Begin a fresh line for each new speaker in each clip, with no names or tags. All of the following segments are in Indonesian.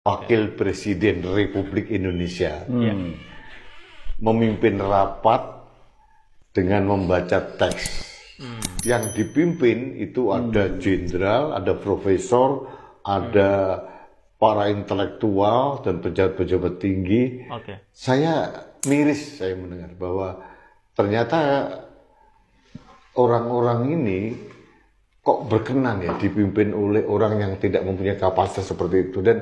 Wakil Presiden Republik Indonesia
Hmm.
memimpin rapat dengan membaca teks. Yang dipimpin itu ada jenderal, ada profesor, ada para intelektual dan pejabat-pejabat tinggi.
Oke.
Saya miris saya mendengar bahwa ternyata orang-orang ini kok berkenan ya dipimpin oleh orang yang tidak mempunyai kapasitas seperti itu. Dan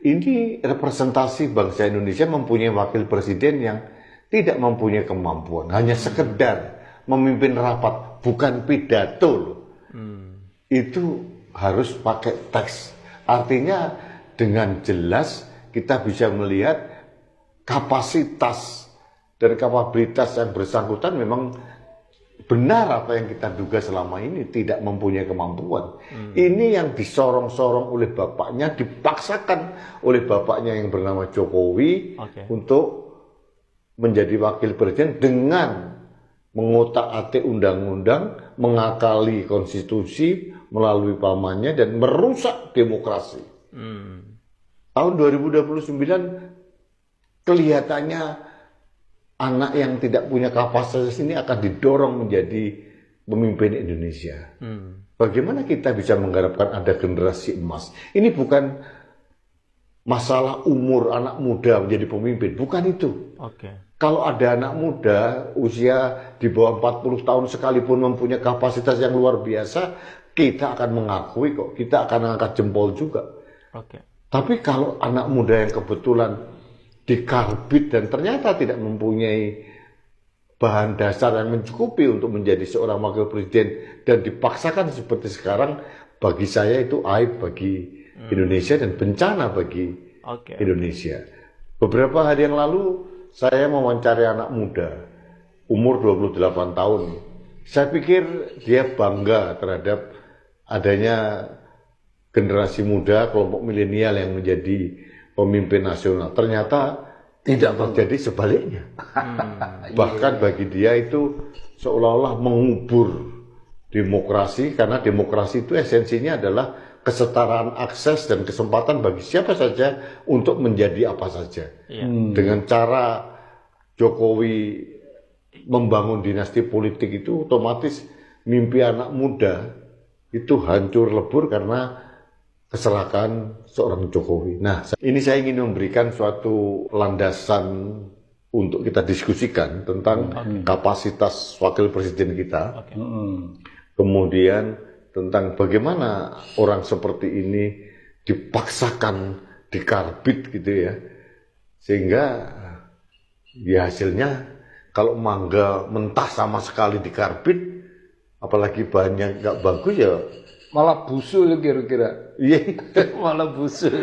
ini representasi bangsa Indonesia mempunyai wakil presiden yang tidak mempunyai kemampuan, hanya sekedar memimpin rapat, bukan pidato loh. Itu harus pakai teks. Artinya dengan jelas kita bisa melihat kapasitas dan kapabilitas yang bersangkutan memang benar apa yang kita duga selama ini, tidak mempunyai kemampuan. Ini yang disorong-sorong oleh bapaknya, dipaksakan oleh bapaknya yang bernama Jokowi untuk menjadi wakil presiden dengan mengotak-atik undang-undang, mengakali konstitusi melalui pamannya dan merusak demokrasi. Tahun 2029 kelihatannya anak yang tidak punya kapasitas ini akan didorong menjadi pemimpin Indonesia. Bagaimana kita bisa mengharapkan ada generasi emas? Ini bukan masalah umur anak muda menjadi pemimpin, bukan itu. Kalau ada anak muda usia di bawah 40 tahun sekalipun mempunyai kapasitas yang luar biasa, kita akan mengakui kok, kita akan angkat jempol juga. Tapi kalau anak muda yang kebetulan dikarbit dan ternyata tidak mempunyai bahan dasar yang mencukupi untuk menjadi seorang wakil presiden dan dipaksakan seperti sekarang, bagi saya itu aib bagi Indonesia dan bencana bagi Indonesia. Beberapa hari yang lalu saya mewawancari anak muda umur 28 tahun. Saya pikir dia bangga terhadap adanya generasi muda, kelompok milenial yang menjadi pemimpin nasional. Ternyata tidak terjadi sebaliknya. Bahkan bagi dia itu seolah-olah mengubur demokrasi, karena demokrasi itu esensinya adalah kesetaraan akses dan kesempatan bagi siapa saja untuk menjadi apa saja. Dengan cara Jokowi membangun dinasti politik itu otomatis mimpi anak muda itu hancur lebur karena kesalahan seorang Jokowi. Nah, ini saya ingin memberikan suatu landasan untuk kita diskusikan tentang kapasitas wakil presiden kita. Kemudian tentang bagaimana orang seperti ini dipaksakan, dikarbit gitu ya. Sehingga ya hasilnya kalau mangga mentah sama sekali dikarbit, apalagi bahannya nggak bagus ya
malah busuk kira-kira.
iya
Malah busuk.